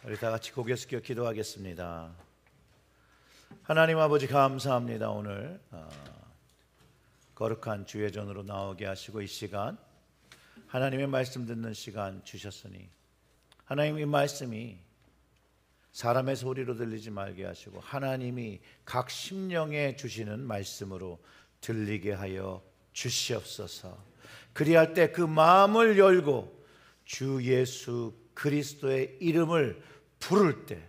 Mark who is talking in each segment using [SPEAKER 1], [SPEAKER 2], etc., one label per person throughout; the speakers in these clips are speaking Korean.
[SPEAKER 1] 우리 다 같이 고개 숙여 기도하겠습니다. 하나님 아버지 감사합니다. 오늘 거룩한 주의 전으로 나오게 하시고 이 시간 하나님의 말씀 듣는 시간 주셨으니 하나님 이 말씀이 사람의 소리로 들리지 말게 하시고 하나님이 각 심령에 주시는 말씀으로 들리게 하여 주시옵소서. 그리할 때 그 마음을 열고 주 예수 그리스도의 이름을 부를 때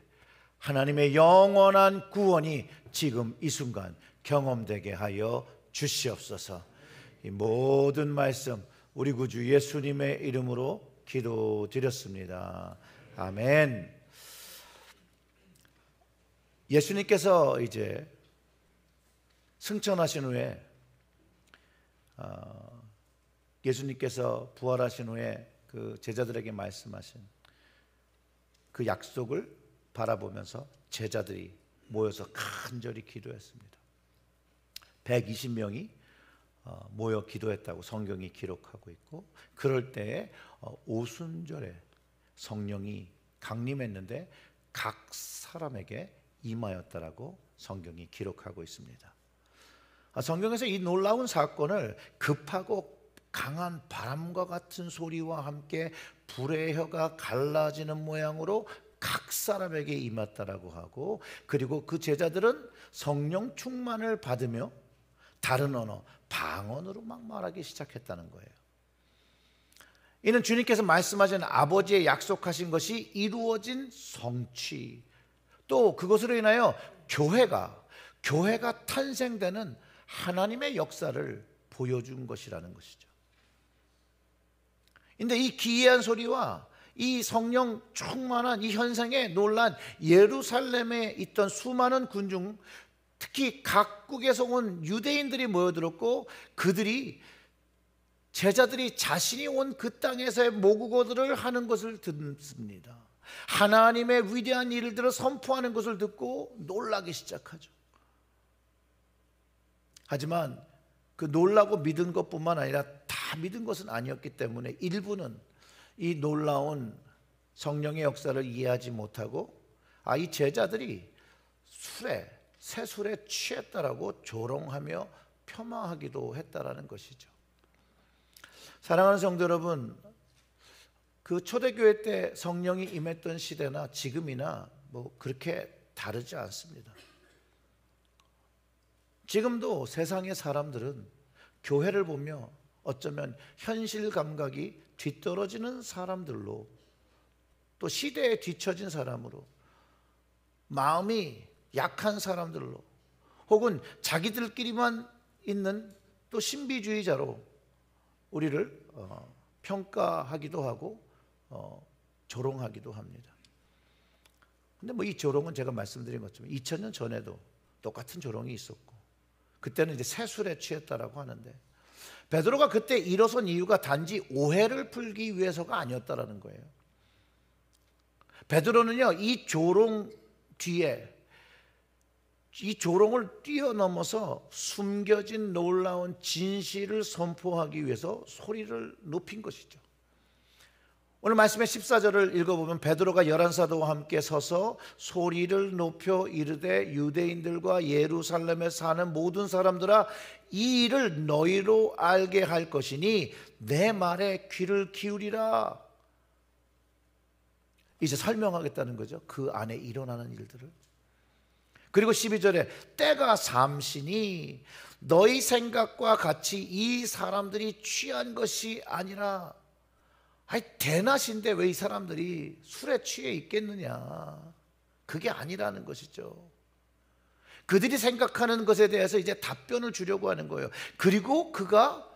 [SPEAKER 1] 하나님의 영원한 구원이 지금 이 순간 경험되게 하여 주시옵소서. 이 모든 말씀 우리 구주 예수님의 이름으로 기도드렸습니다. 아멘. 예수님께서 이제 승천하신 후에 예수님께서 부활하신 후에 그 제자들에게 말씀하신 그 약속을 바라보면서 제자들이 모여서 간절히 기도했습니다. 120명이 모여 기도했다고 성경이 기록하고 있고, 그럴 때에 오순절에 성령이 강림했는데 각 사람에게 임하였다라고 성경이 기록하고 있습니다. 성경에서 이 놀라운 사건을 급하고 강한 바람과 같은 소리와 함께 불의 혀가 갈라지는 모양으로 각 사람에게 임했다라고 하고, 그리고 그 제자들은 성령 충만을 받으며 다른 언어, 방언으로 막 말하기 시작했다는 거예요. 이는 주님께서 말씀하신 아버지의 약속하신 것이 이루어진 성취, 또 그것으로 인하여 교회가 탄생되는 하나님의 역사를 보여준 것이라는 것이죠. 근데 이 기이한 소리와 이 성령 충만한 이 현상에 놀란 예루살렘에 있던 수많은 군중, 특히 각국에서 온 유대인들이 모여들었고, 그들이 제자들이 자신이 온 그 땅에서의 모국어들을 하는 것을 듣습니다. 하나님의 위대한 일들을 선포하는 것을 듣고 놀라기 시작하죠. 하지만 그 놀라고 믿은 것뿐만 아니라 다 믿은 것은 아니었기 때문에 일부는 이 놀라운 성령의 역사를 이해하지 못하고 이 제자들이 새 술에 취했다라고 조롱하며 폄하하기도 했다라는 것이죠. 사랑하는 성도 여러분, 그 초대교회 때 성령이 임했던 시대나 지금이나 그렇게 다르지 않습니다. 지금도 세상의 사람들은 교회를 보며 어쩌면 현실 감각이 뒤떨어지는 사람들로, 또 시대에 뒤처진 사람으로, 마음이 약한 사람들로, 혹은 자기들끼리만 있는 또 신비주의자로 우리를 평가하기도 하고 조롱하기도 합니다. 근데 이 조롱은 제가 말씀드린 것처럼 2000년 전에도 똑같은 조롱이 있었고, 그때는 이제 새술에 취했다라고 하는데, 베드로가 그때 일어선 이유가 단지 오해를 풀기 위해서가 아니었다라는 거예요. 베드로는요, 이 조롱 뒤에, 이 조롱을 뛰어넘어서 숨겨진 놀라운 진실을 선포하기 위해서 소리를 높인 것이죠. 오늘 말씀의 14절을 읽어보면 베드로가 11사도와 함께 서서 소리를 높여 이르되 유대인들과 예루살렘에 사는 모든 사람들아, 이 일을 너희로 알게 할 것이니 내 말에 귀를 기울이라. 이제 설명하겠다는 거죠, 그 안에 일어나는 일들을. 그리고 12절에 때가 삼시니 너희 생각과 같이 이 사람들이 취한 것이 아니라, 대낮인데 왜 이 사람들이 술에 취해 있겠느냐, 그게 아니라는 것이죠. 그들이 생각하는 것에 대해서 이제 답변을 주려고 하는 거예요. 그리고 그가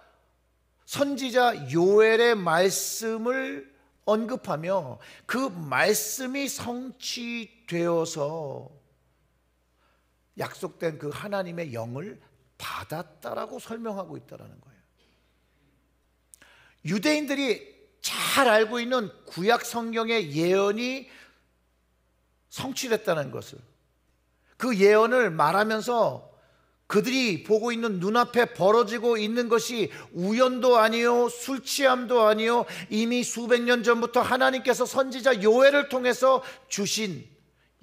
[SPEAKER 1] 선지자 요엘의 말씀을 언급하며 그 말씀이 성취되어서 약속된 그 하나님의 영을 받았다라고 설명하고 있다는 거예요. 유대인들이 잘 알고 있는 구약 성경의 예언이 성취됐다는 것을, 그 예언을 말하면서 그들이 보고 있는 눈앞에 벌어지고 있는 것이 우연도 아니요 술 취함도 아니요 이미 수백 년 전부터 하나님께서 선지자 요엘을 통해서 주신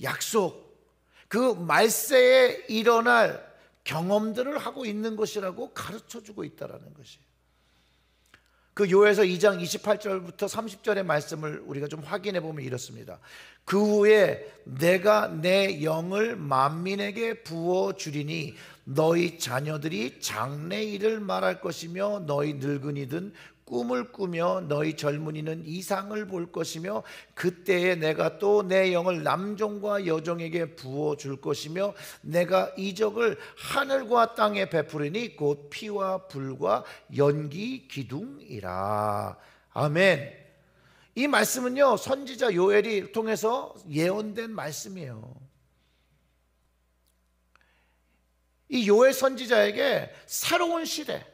[SPEAKER 1] 약속, 그 말세에 일어날 경험들을 하고 있는 것이라고 가르쳐주고 있다는 것이에요. 그 요엘서 2장 28절부터 30절의 말씀을 우리가 좀 확인해 보면 이렇습니다. 그 후에 내가 내 영을 만민에게 부어주리니 너희 자녀들이 장래일을 말할 것이며 너희 늙은이든 꿈을 꾸며 너희 젊은이는 이상을 볼 것이며 그때에 내가 또 내 영을 남종과 여종에게 부어줄 것이며 내가 이적을 하늘과 땅에 베푸리니 곧 피와 불과 연기 기둥이라. 아멘. 이 말씀은요 선지자 요엘이 통해서 예언된 말씀이에요. 이 요엘 선지자에게 새로운 시대,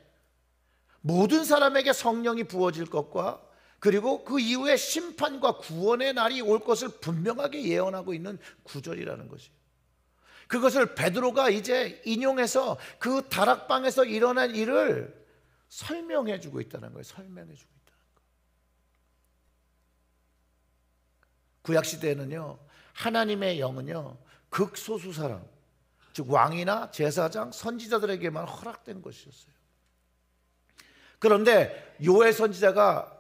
[SPEAKER 1] 모든 사람에게 성령이 부어질 것과 그리고 그 이후에 심판과 구원의 날이 올 것을 분명하게 예언하고 있는 구절이라는 것이에요. 그것을 베드로가 이제 인용해서 그 다락방에서 일어난 일을 설명해 주고 있다는 거예요. 설명해 주고 있다는 거예요. 구약시대에는요 하나님의 영은요 극소수 사람, 즉 왕이나 제사장, 선지자들에게만 허락된 것이었어요. 그런데 요엘 선지자가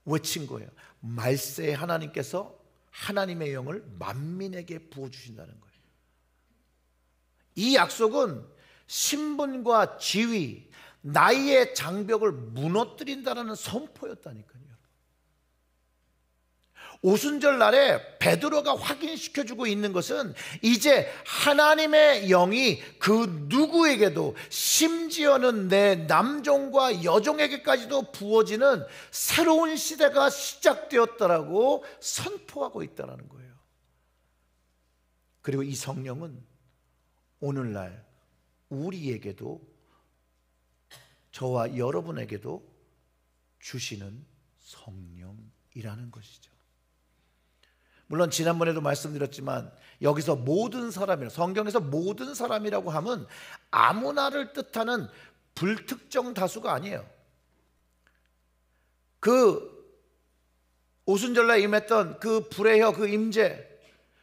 [SPEAKER 1] 외친 거예요. 말세에 하나님께서 하나님의 영을 만민에게 부어주신다는 거예요. 이 약속은 신분과 지위, 나이의 장벽을 무너뜨린다는 선포였다니까요. 오순절 날에 베드로가 확인시켜주고 있는 것은 이제 하나님의 영이 그 누구에게도 심지어는 내 남종과 여종에게까지도 부어지는 새로운 시대가 시작되었다라고 선포하고 있다는 거예요. 그리고 이 성령은 오늘날 우리에게도 저와 여러분에게도 주시는 성령이라는 것이죠. 물론 지난번에도 말씀드렸지만 여기서 모든 사람이라, 성경에서 모든 사람이라고 하면 아무나를 뜻하는 불특정 다수가 아니에요. 그 오순절날 임했던 그 불의 혀, 그 임재,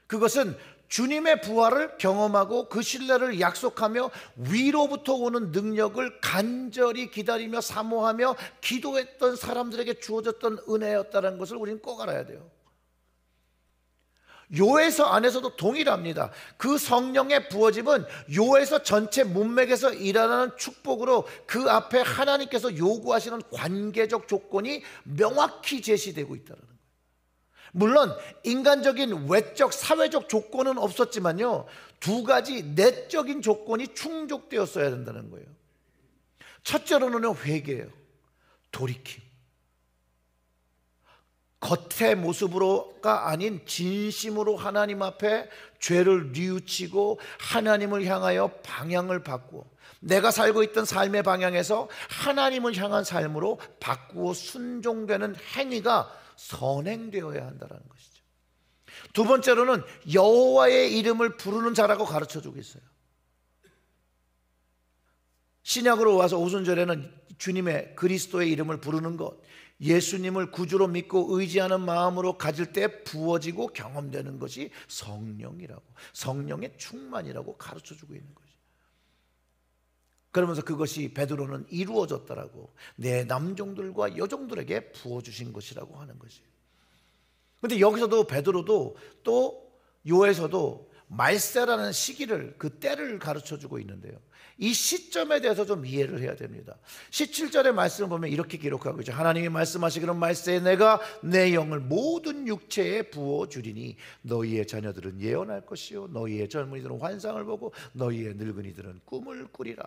[SPEAKER 1] 그것은 주님의 부활을 경험하고 그 신뢰를 약속하며 위로부터 오는 능력을 간절히 기다리며 사모하며 기도했던 사람들에게 주어졌던 은혜였다는 것을 우리는 꼭 알아야 돼요. 요엘서 안에서도 동일합니다. 그 성령의 부어짐은 요엘서 전체 문맥에서 일어나는 축복으로 그 앞에 하나님께서 요구하시는 관계적 조건이 명확히 제시되고 있다는 거예요. 물론 인간적인 외적 사회적 조건은 없었지만요 두 가지 내적인 조건이 충족되었어야 된다는 거예요. 첫째로는 회개예요. 돌이킴. 겉의 모습으로가 아닌 진심으로 하나님 앞에 죄를 뉘우치고 하나님을 향하여 방향을 바꾸어 내가 살고 있던 삶의 방향에서 하나님을 향한 삶으로 바꾸어 순종되는 행위가 선행되어야 한다는 것이죠. 두 번째로는 여호와의 이름을 부르는 자라고 가르쳐주고 있어요. 신약으로 와서 오순절에는 주님의 그리스도의 이름을 부르는 것, 예수님을 구주로 믿고 의지하는 마음으로 가질 때 부어지고 경험되는 것이 성령이라고, 성령의 충만이라고 가르쳐주고 있는 거죠. 그러면서 그것이 베드로는 이루어졌다라고, 내 남종들과 여종들에게 부어주신 것이라고 하는 것이에요. 그런데 여기서도 베드로도 또 요에서도 말세라는 시기를, 그 때를 가르쳐주고 있는데요, 이 시점에 대해서 좀 이해를 해야 됩니다. 17절의 말씀을 보면 이렇게 기록하고 있죠. 하나님이 말씀하시기를 말세에 내가 내 영을 모든 육체에 부어주리니 너희의 자녀들은 예언할 것이요 너희의 젊은이들은 환상을 보고 너희의 늙은이들은 꿈을 꾸리라.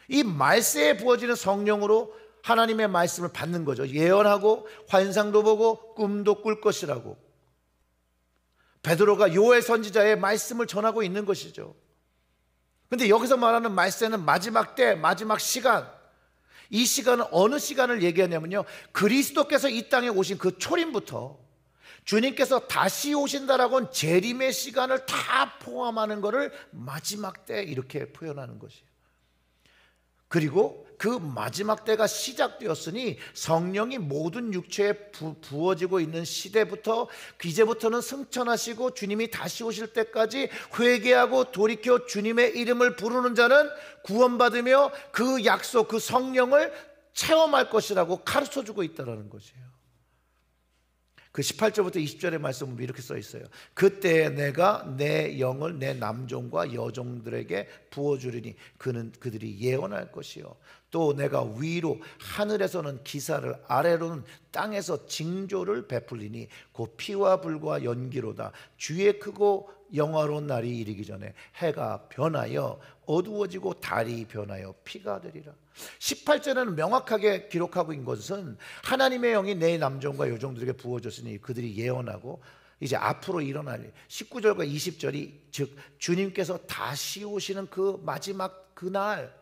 [SPEAKER 1] 이 말세에 부어지는 성령으로 하나님의 말씀을 받는 거죠. 예언하고 환상도 보고 꿈도 꿀 것이라고 베드로가 요엘 선지자의 말씀을 전하고 있는 것이죠. 그런데 여기서 말하는 말세는 마지막 때, 마지막 시간, 이 시간은 어느 시간을 얘기하냐면요, 그리스도께서 이 땅에 오신 그 초림부터 주님께서 다시 오신다라고는 재림의 시간을 다 포함하는 것을 마지막 때 이렇게 표현하는 것이에요. 그리고 그 마지막 때가 시작되었으니 성령이 모든 육체에 부어지고 있는 시대부터 이제부터는 승천하시고 주님이 다시 오실 때까지 회개하고 돌이켜 주님의 이름을 부르는 자는 구원받으며 그 약속, 그 성령을 체험할 것이라고 가르쳐주고 있다는 것이에요. 그 18절부터 20절의 말씀은 이렇게 써 있어요. 그때 내가 내 영을 내 남종과 여종들에게 부어주리니 그들이 예언할 것이요 또 내가 위로 하늘에서는 기사를 아래로는 땅에서 징조를 베풀리니 곧 피와 불과 연기로다. 주의 크고 영화로운 날이 이르기 전에 해가 변하여 어두워지고 달이 변하여 피가 되리라. 18절에는 명확하게 기록하고 있는 것은 하나님의 영이 내 남종과 여종들에게 부어졌으니 그들이 예언하고 이제 앞으로 일어날 일. 19절과 20절이 즉 주님께서 다시 오시는 그 마지막 그날,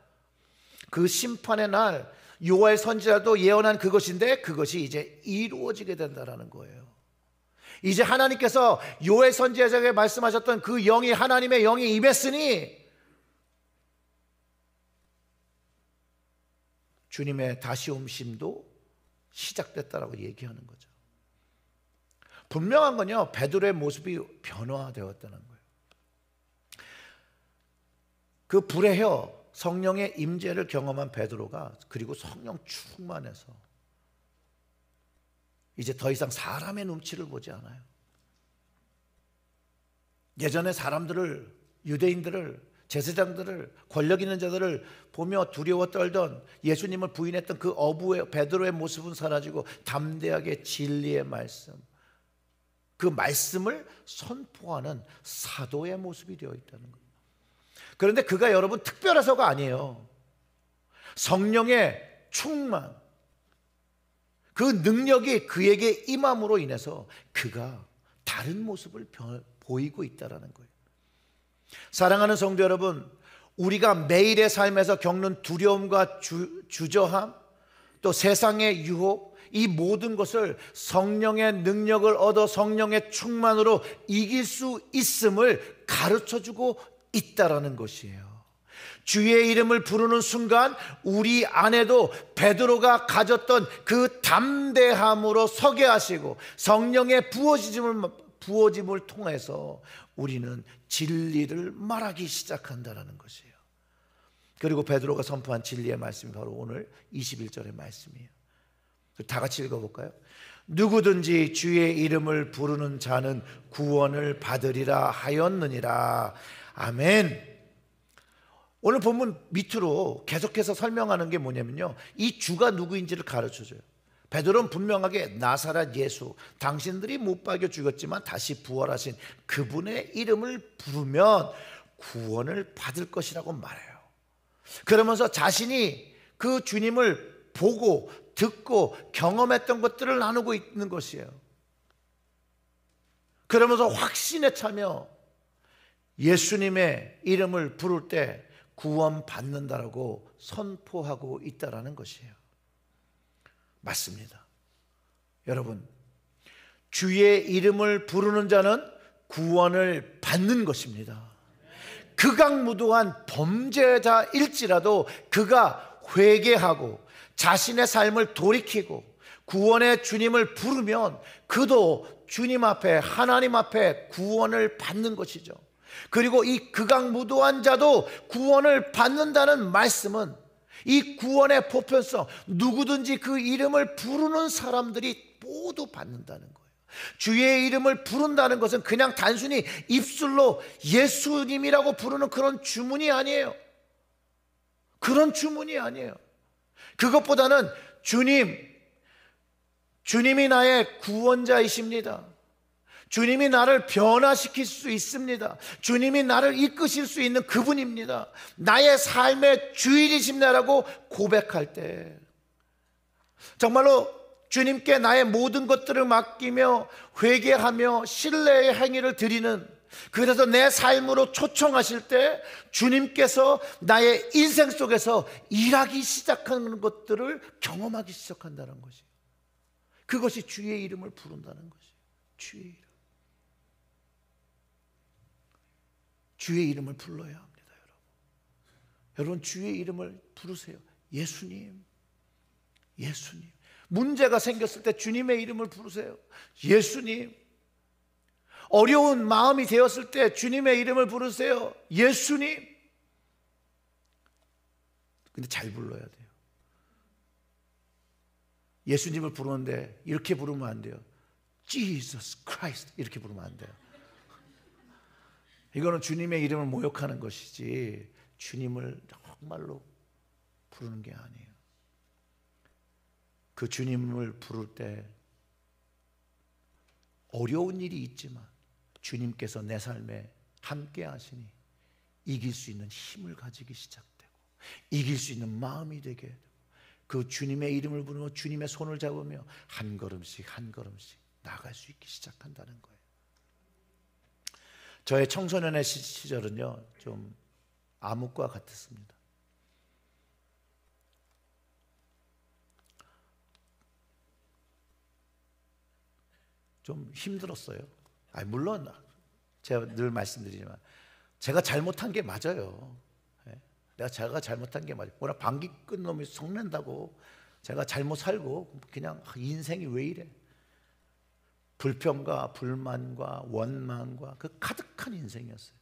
[SPEAKER 1] 그 심판의 날, 요엘 선지자도 예언한 그것인데 그것이 이제 이루어지게 된다라는 거예요. 이제 하나님께서 요엘 선지자에게 말씀하셨던 그 영이, 하나님의 영이 임했으니 주님의 다시 오심도 시작됐다라고 얘기하는 거죠. 분명한 건요, 베드로의 모습이 변화되었다는 거예요. 그 불의 혀, 성령의 임재를 경험한 베드로가 그리고 성령 충만해서 이제 더 이상 사람의 눈치를 보지 않아요. 예전에 사람들을, 유대인들을, 제사장들을, 권력 있는 자들을 보며 두려워 떨던, 예수님을 부인했던 그 어부의 베드로의 모습은 사라지고 담대하게 진리의 말씀, 그 말씀을 선포하는 사도의 모습이 되어 있다는 거예요. 그런데 그가 여러분 특별해서가 아니에요. 성령의 충만, 그 능력이 그에게 임함으로 인해서 그가 다른 모습을 보이고 있다는 거예요. 사랑하는 성도 여러분, 우리가 매일의 삶에서 겪는 두려움과 주저함, 또 세상의 유혹, 이 모든 것을 성령의 능력을 얻어 성령의 충만으로 이길 수 있음을 가르쳐주고 있다라는 것이에요. 주의 이름을 부르는 순간 우리 안에도 베드로가 가졌던 그 담대함으로 서게 하시고 성령의 부어짐을 통해서 우리는 진리를 말하기 시작한다는 것이에요. 그리고 베드로가 선포한 진리의 말씀이 바로 오늘 21절의 말씀이에요. 다 같이 읽어볼까요? 누구든지 주의 이름을 부르는 자는 구원을 받으리라 하였느니라. 아멘. 오늘 본문 밑으로 계속해서 설명하는 게 뭐냐면요, 이 주가 누구인지를 가르쳐줘요. 베드로는 분명하게 나사렛 예수, 당신들이 못 박여 죽였지만 다시 부활하신 그분의 이름을 부르면 구원을 받을 것이라고 말해요. 그러면서 자신이 그 주님을 보고 듣고 경험했던 것들을 나누고 있는 것이에요. 그러면서 확신에 차며 예수님의 이름을 부를 때 구원 받는다라고 선포하고 있다라는 것이에요. 맞습니다. 여러분, 주의 이름을 부르는 자는 구원을 받는 것입니다. 극악무도한 범죄자일지라도 그가 회개하고 자신의 삶을 돌이키고 구원의 주님을 부르면 그도 주님 앞에, 하나님 앞에 구원을 받는 것이죠. 그리고 이 극악무도한 자도 구원을 받는다는 말씀은 이 구원의 보편성, 누구든지 그 이름을 부르는 사람들이 모두 받는다는 거예요. 주의 이름을 부른다는 것은 그냥 단순히 입술로 예수님이라고 부르는 그런 주문이 아니에요. 그런 주문이 아니에요. 그것보다는 주님이 나의 구원자이십니다. 주님이 나를 변화시킬 수 있습니다. 주님이 나를 이끄실 수 있는 그분입니다. 나의 삶의 주인이십니다라고 고백할 때 정말로 주님께 나의 모든 것들을 맡기며 회개하며 신뢰의 행위를 드리는, 그래서 내 삶으로 초청하실 때 주님께서 나의 인생 속에서 일하기 시작하는 것들을 경험하기 시작한다는 것이에요. 그것이 주의 이름을 부른다는 것이에요. 주의 이름. 주의 이름을 불러야 합니다, 여러분. 여러분, 주의 이름을 부르세요. 예수님, 예수님. 문제가 생겼을 때 주님의 이름을 부르세요. 예수님. 어려운 마음이 되었을 때 주님의 이름을 부르세요. 예수님. 근데 잘 불러야 돼요. 예수님을 부르는데 이렇게 부르면 안 돼요. Jesus Christ 이렇게 부르면 안 돼요. 이거는 주님의 이름을 모욕하는 것이지 주님을 정말로 부르는 게 아니에요. 그 주님을 부를 때 어려운 일이 있지만 주님께서 내 삶에 함께 하시니 이길 수 있는 힘을 가지기 시작되고 이길 수 있는 마음이 되게 되고 그 주님의 이름을 부르며 주님의 손을 잡으며 한 걸음씩 한 걸음씩 나아갈 수 있기 시작한다는 거예요. 저의 청소년의 시절은요 좀 암흑과 같았습니다. 좀 힘들었어요. 물론 제가 늘 말씀드리지만 제가 잘못한 게 맞아요. 제가 잘못한 게 맞아요. 뭐라 방귀 끈 놈이 성낸다고 제가 잘못 살고 그냥 인생이 왜 이래? 불평과 불만과 원망과 그 가득한 인생이었어요.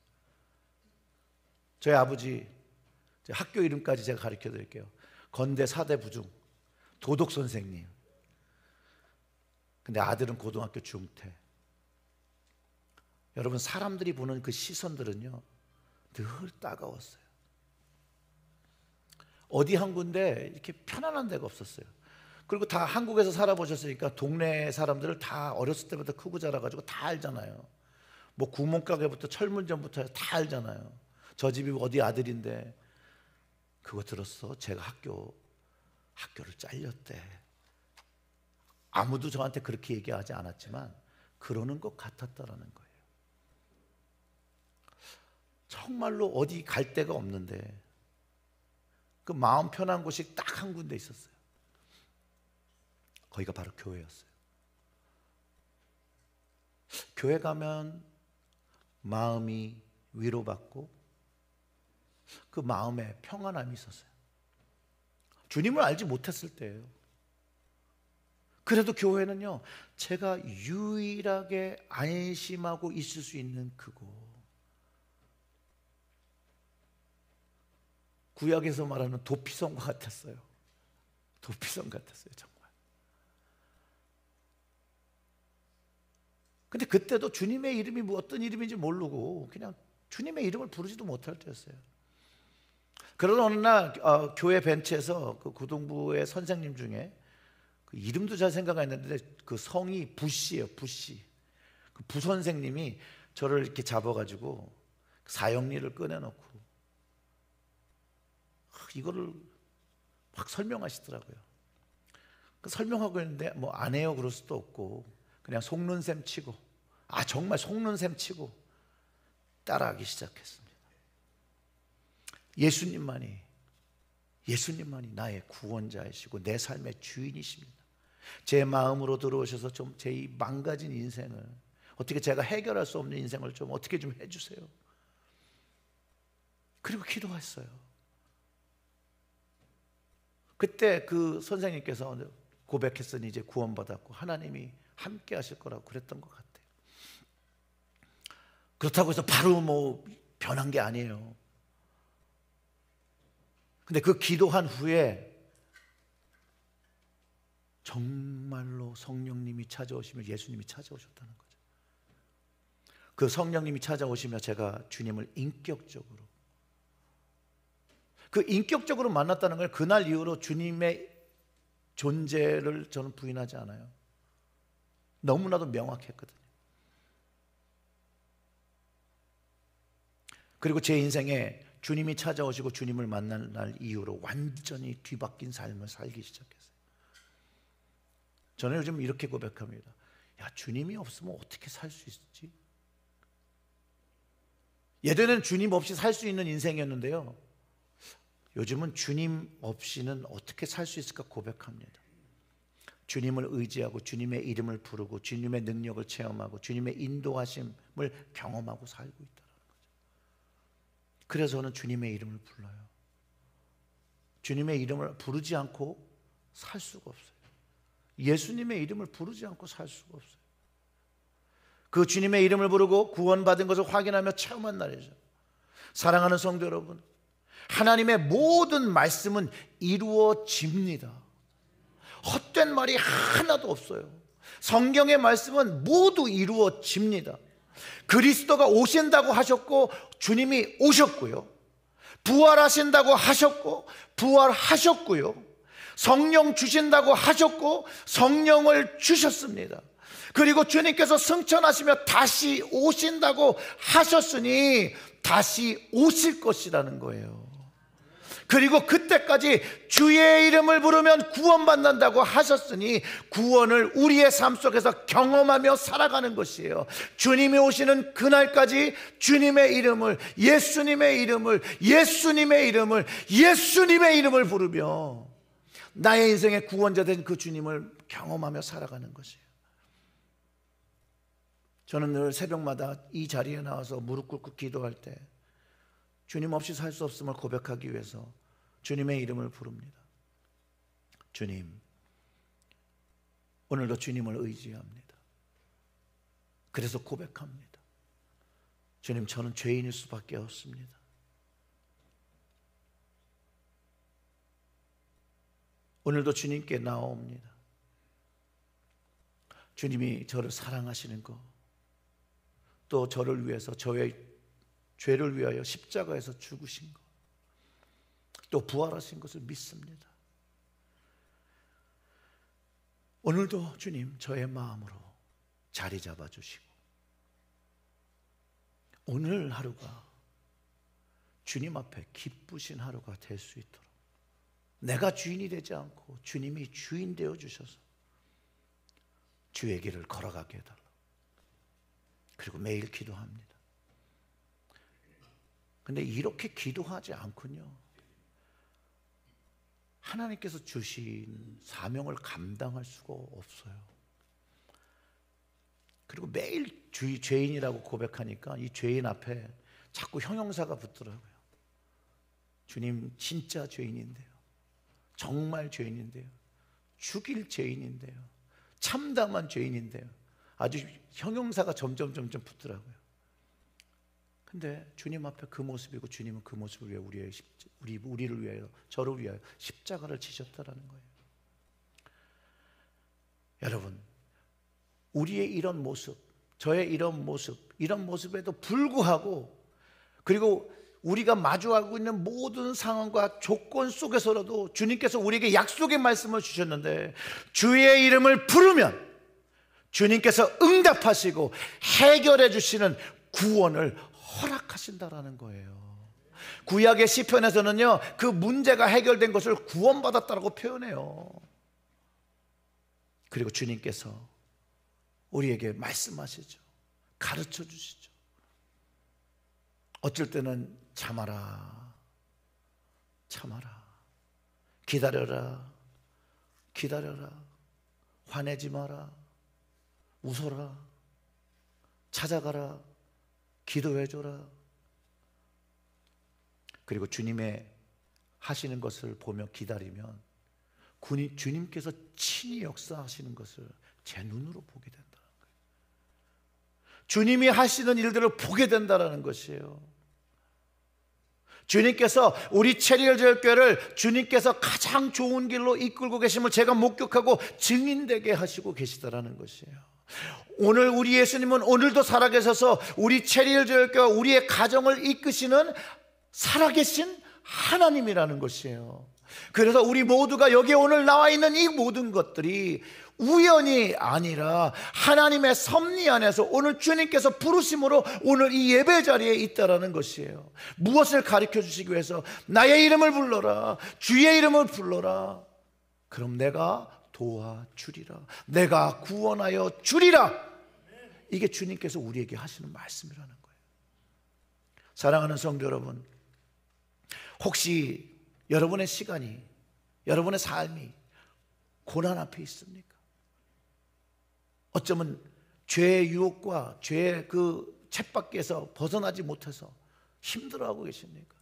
[SPEAKER 1] 저희 아버지 학교 이름까지 제가 가르쳐 드릴게요. 건대 사대 부중 도덕 선생님. 근데 아들은 고등학교 중퇴. 여러분, 사람들이 보는 그 시선들은요 늘 따가웠어요. 어디 한 군데 이렇게 편안한 데가 없었어요. 그리고 다 한국에서 살아보셨으니까 동네 사람들을 다 어렸을 때부터 크고 자라가지고 다 알잖아요. 뭐 구멍가게부터 철문점부터 다 알잖아요. 저 집이 어디 아들인데. 그거 들었어. 제가 학교를 잘렸대. 아무도 저한테 그렇게 얘기하지 않았지만 그러는 것 같았다라는 거예요. 정말로 어디 갈 데가 없는데 그 마음 편한 곳이 딱 한 군데 있었어요. 거기가 바로 교회였어요. 교회 가면 마음이 위로받고 그 마음에 평안함이 있었어요. 주님을 알지 못했을 때예요. 그래도 교회는요 제가 유일하게 안심하고 있을 수 있는 그곳. 구약에서 말하는 도피성과 같았어요. 도피성 같았어요, 정말. 근데 그때도 주님의 이름이 뭐 어떤 이름인지 모르고 그냥 주님의 이름을 부르지도 못할 때였어요. 그러던 어느 날 교회 벤치에서 그 고등부의 선생님 중에 그 이름도 잘 생각 안 나는데 그 성이 부씨예요, 부씨. 그 부선생님이 저를 이렇게 잡아가지고 사형리를 꺼내놓고 이거를 막 설명하시더라고요. 그 설명하고 있는데 뭐 안 해요 그럴 수도 없고 그냥 속는 셈 치고 정말 속는 셈 치고 따라하기 시작했습니다. 예수님만이 나의 구원자이시고 내 삶의 주인이십니다. 제 마음으로 들어오셔서 좀 제 이 망가진 인생을 어떻게 제가 해결할 수 없는 인생을 좀 어떻게 좀 해주세요. 그리고 기도했어요. 그때 그 선생님께서 고백했으니 이제 구원받았고 하나님이 함께 하실 거라고 그랬던 것 같아요. 그렇다고 해서 바로 뭐 변한 게 아니에요. 근데 그 기도한 후에 정말로 성령님이 찾아오시며 예수님이 찾아오셨다는 거죠. 그 성령님이 찾아오시며 제가 주님을 인격적으로 만났다는 걸 그날 이후로 주님의 존재를 저는 부인하지 않아요. 너무나도 명확했거든요. 그리고 제 인생에 주님이 찾아오시고 주님을 만난 날 이후로 완전히 뒤바뀐 삶을 살기 시작했어요. 저는 요즘 이렇게 고백합니다. 주님이 없으면 어떻게 살 수 있지? 예전에는 주님 없이 살 수 있는 인생이었는데요, 요즘은 주님 없이는 어떻게 살 수 있을까 고백합니다. 주님을 의지하고 주님의 이름을 부르고 주님의 능력을 체험하고 주님의 인도하심을 경험하고 살고 있다는 거죠. 그래서 저는 주님의 이름을 불러요. 주님의 이름을 부르지 않고 살 수가 없어요. 예수님의 이름을 부르지 않고 살 수가 없어요. 그 주님의 이름을 부르고 구원받은 것을 확인하며 체험한 날이죠. 사랑하는 성도 여러분, 하나님의 모든 말씀은 이루어집니다. 헛된 말이 하나도 없어요. 성경의 말씀은 모두 이루어집니다. 그리스도가 오신다고 하셨고 주님이 오셨고요, 부활하신다고 하셨고 부활하셨고요, 성령 주신다고 하셨고 성령을 주셨습니다. 그리고 주님께서 승천하시며 다시 오신다고 하셨으니 다시 오실 것이라는 거예요. 그리고 그때까지 주의 이름을 부르면 구원받는다고 하셨으니 구원을 우리의 삶 속에서 경험하며 살아가는 것이에요. 주님이 오시는 그날까지 주님의 이름을, 예수님의 이름을, 예수님의 이름을, 예수님의 이름을 부르며 나의 인생의 구원자 된 그 주님을 경험하며 살아가는 것이에요. 저는 늘 새벽마다 이 자리에 나와서 무릎 꿇고 기도할 때 주님 없이 살 수 없음을 고백하기 위해서 주님의 이름을 부릅니다. 주님, 오늘도 주님을 의지합니다. 그래서 고백합니다. 주님, 저는 죄인일 수밖에 없습니다. 오늘도 주님께 나옵니다. 주님이 저를 사랑하시는 것, 또 저를 위해서 저의 죄를 위하여 십자가에서 죽으신 것, 또 부활하신 것을 믿습니다. 오늘도 주님 저의 마음으로 자리 잡아주시고 오늘 하루가 주님 앞에 기쁘신 하루가 될 수 있도록 내가 주인이 되지 않고 주님이 주인 되어 주셔서 주의 길을 걸어가게 해달라. 그리고 매일 기도합니다. 근데 이렇게 기도하지 않군요, 하나님께서 주신 사명을 감당할 수가 없어요. 그리고 매일 죄인이라고 고백하니까 이 죄인 앞에 자꾸 형용사가 붙더라고요. 주님 진짜 죄인인데요, 정말 죄인인데요, 죽일 죄인인데요, 참담한 죄인인데요, 아주 형용사가 점점 붙더라고요. 근데 주님 앞에 그 모습이고 주님은 그 모습을 위해 우리를 위하여, 저를 위하여 십자가를 지셨다라는 거예요. 여러분, 우리의 이런 모습, 저의 이런 모습에도 불구하고, 그리고 우리가 마주하고 있는 모든 상황과 조건 속에서라도 주님께서 우리에게 약속의 말씀을 주셨는데 주의 이름을 부르면 주님께서 응답하시고 해결해 주시는 구원을 허락하신다라는 거예요. 구약의 시편에서는요, 그 문제가 해결된 것을 구원받았다고 표현해요. 그리고 주님께서 우리에게 말씀하시죠. 가르쳐 주시죠. 어쩔 때는 참아라, 기다려라, 화내지 마라, 웃어라, 찾아가라, 기도해줘라. 그리고 주님의 하시는 것을 보며 기다리면 주님께서 친히 역사하시는 것을 제 눈으로 보게 된다는 거예요. 주님이 하시는 일들을 보게 된다는 것이에요. 주님께서 우리 체리얼제일교회를 주님께서 가장 좋은 길로 이끌고 계심을 제가 목격하고 증인되게 하시고 계시다라는 것이에요. 오늘 우리 예수님은 오늘도 살아계셔서 우리 체리얼제일교회와 우리의 가정을 이끄시는 살아계신 하나님이라는 것이에요. 그래서 우리 모두가 여기에 오늘 나와 있는 이 모든 것들이 우연이 아니라 하나님의 섭리 안에서 오늘 주님께서 부르심으로 오늘 이 예배 자리에 있다라는 것이에요. 무엇을 가르쳐 주시기 위해서? 나의 이름을 불러라, 주의 이름을 불러라, 그럼 내가 도와주리라, 내가 구원하여 주리라. 이게 주님께서 우리에게 하시는 말씀이라는 거예요. 사랑하는 성도 여러분, 혹시 여러분의 시간이, 여러분의 삶이 고난 앞에 있습니까? 어쩌면 죄의 유혹과 죄의 그 쳇바퀴에서 벗어나지 못해서 힘들어하고 계십니까?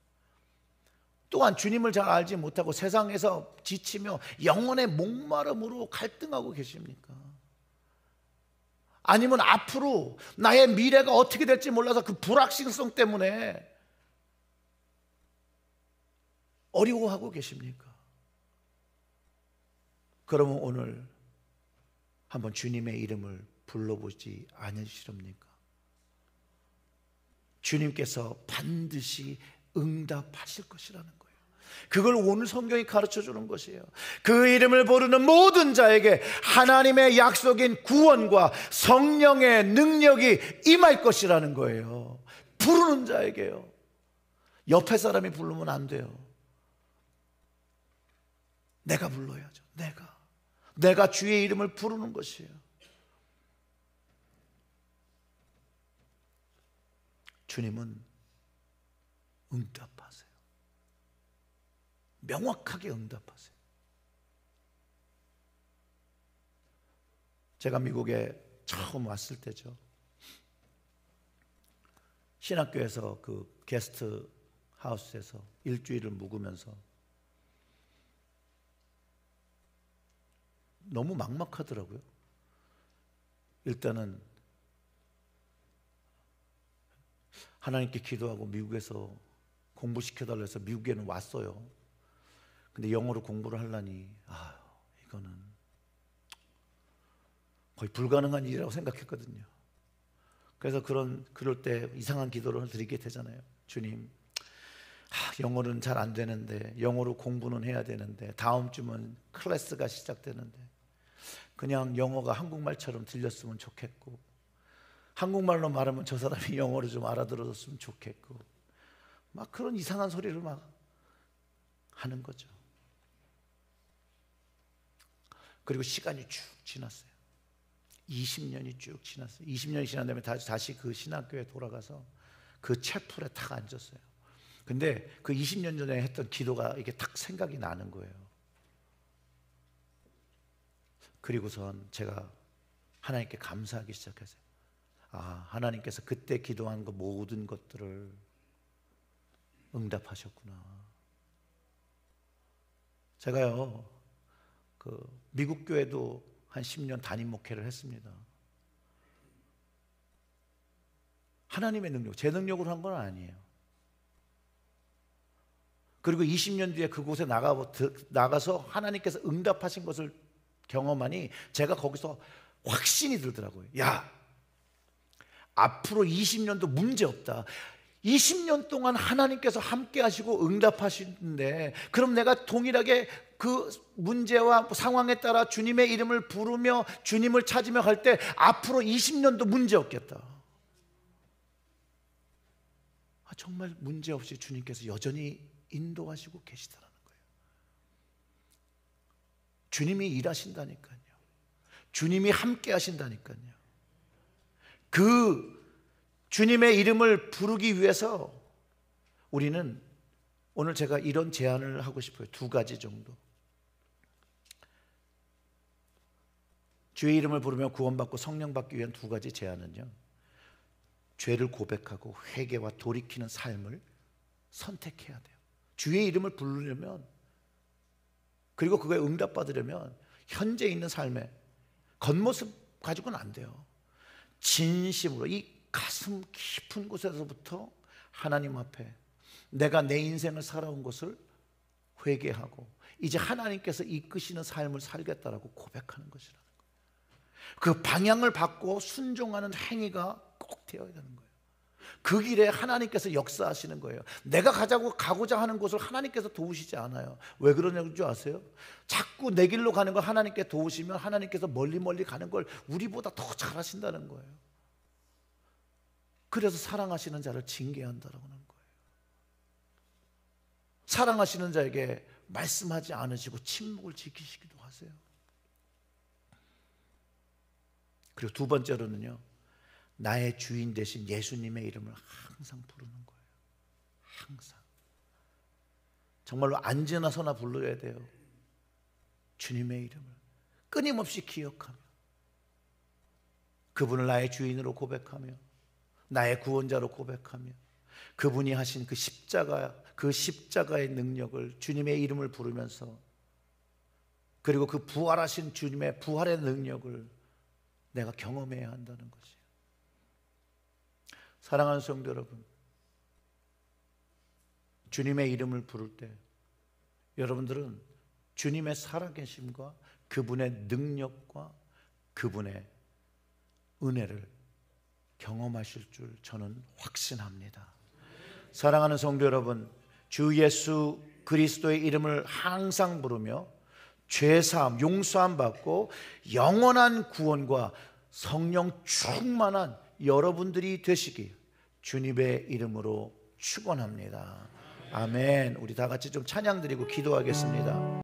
[SPEAKER 1] 또한 주님을 잘 알지 못하고 세상에서 지치며 영혼의 목마름으로 갈등하고 계십니까? 아니면 앞으로 나의 미래가 어떻게 될지 몰라서 그 불확실성 때문에 어려워하고 계십니까? 그러면 오늘 한번 주님의 이름을 불러보지 않으시렵니까? 주님께서 반드시 응답하실 것이라는 거예요. 그걸 오늘 성경이 가르쳐 주는 것이에요. 그 이름을 부르는 모든 자에게 하나님의 약속인 구원과 성령의 능력이 임할 것이라는 거예요. 부르는 자에게요. 옆에 사람이 부르면 안 돼요. 내가 불러야죠. 내가 주의 이름을 부르는 것이에요. 주님은 응답하세요. 명확하게 응답하세요. 제가 미국에 처음 왔을 때죠. 신학교에서 그 게스트 하우스에서 일주일을 묵으면서 너무 막막하더라고요. 일단은 하나님께 기도하고 미국에서 공부시켜달라 해서 미국에는 왔어요. 근데 영어로 공부를 하려니 이거는 거의 불가능한 일이라고 생각했거든요. 그래서 그럴 때 이상한 기도를 드리게 되잖아요. 주님, 영어는 잘 안 되는데, 영어로 공부는 해야 되는데, 다음 주면 클래스가 시작되는데 그냥 영어가 한국말처럼 들렸으면 좋겠고, 한국말로 말하면 저 사람이 영어를 좀 알아들었으면 좋겠고, 막 그런 이상한 소리를 막 하는 거죠. 그리고 시간이 쭉 지났어요. 20년이 쭉 지났어요. 20년이 지난 다음에 다시 그 신학교에 돌아가서 그 채플에 탁 앉았어요. 근데 그 20년 전에 했던 기도가 이게 딱 생각이 나는 거예요. 그리고선 제가 하나님께 감사하기 시작했어요. 하나님께서 그때 기도한 그 모든 것들을 응답하셨구나. 제가요, 미국 교회도 한 10년 담임 목회를 했습니다. 하나님의 능력, 제 능력으로 한 건 아니에요. 그리고 20년 뒤에 그곳에 나가서 하나님께서 응답하신 것을 경험하니 제가 거기서 확신이 들더라고요. 야, 앞으로 20년도 문제 없다. 20년 동안 하나님께서 함께 하시고 응답하시는데, 그럼 내가 동일하게 그 문제와 상황에 따라 주님의 이름을 부르며 주님을 찾으며 갈 때 앞으로 20년도 문제 없겠다. 정말 문제 없이 주님께서 여전히 인도하시고 계시다라는 거예요. 주님이 일하신다니까요. 주님이 함께 하신다니까요. 그 주님의 이름을 부르기 위해서 우리는 오늘 제가 이런 제안을 하고 싶어요. 2가지 정도. 주의 이름을 부르며 구원받고 성령 받기 위한 2가지 제안은요, 죄를 고백하고 회개와 돌이키는 삶을 선택해야 돼요. 주의 이름을 부르려면, 그리고 그거에 응답받으려면 현재 있는 삶의 겉모습 가지고는 안 돼요. 진심으로 이 가슴 깊은 곳에서부터 하나님 앞에 내가 내 인생을 살아온 것을 회개하고 이제 하나님께서 이끄시는 삶을 살겠다라고 고백하는 것이라는 거예요. 그 방향을 바꾸어 순종하는 행위가 꼭 되어야 되는 거예요. 그 길에 하나님께서 역사하시는 거예요. 내가 가고자 하는 곳을 하나님께서 도우시지 않아요. 왜 그러냐는 줄 아세요? 자꾸 내 길로 가는 걸 하나님께 도우시면 하나님께서 멀리 가는 걸 우리보다 더 잘하신다는 거예요. 그래서 사랑하시는 자를 징계한다라고 하는 거예요. 사랑하시는 자에게 말씀하지 않으시고 침묵을 지키시기도 하세요. 그리고 2번째로는요, 나의 주인 되신 예수님의 이름을 항상 부르는 거예요. 항상. 정말로 앉으나 서나 불러야 돼요. 주님의 이름을 끊임없이 기억하며 그분을 나의 주인으로 고백하며 나의 구원자로 고백하며 그분이 하신 그 십자가의 능력을, 주님의 이름을 부르면서, 그리고 그 부활하신 주님의 부활의 능력을 내가 경험해야 한다는 것이에요. 사랑하는 성도 여러분, 주님의 이름을 부를 때 여러분들은 주님의 살아계심과 그분의 능력과 그분의 은혜를 경험하실 줄 저는 확신합니다. 사랑하는 성도 여러분, 주 예수 그리스도의 이름을 항상 부르며 죄사함, 용서함 받고 영원한 구원과 성령 충만한 여러분들이 되시기 주님의 이름으로 축원합니다. 아멘. 우리 다 같이 좀 찬양 드리고 기도하겠습니다.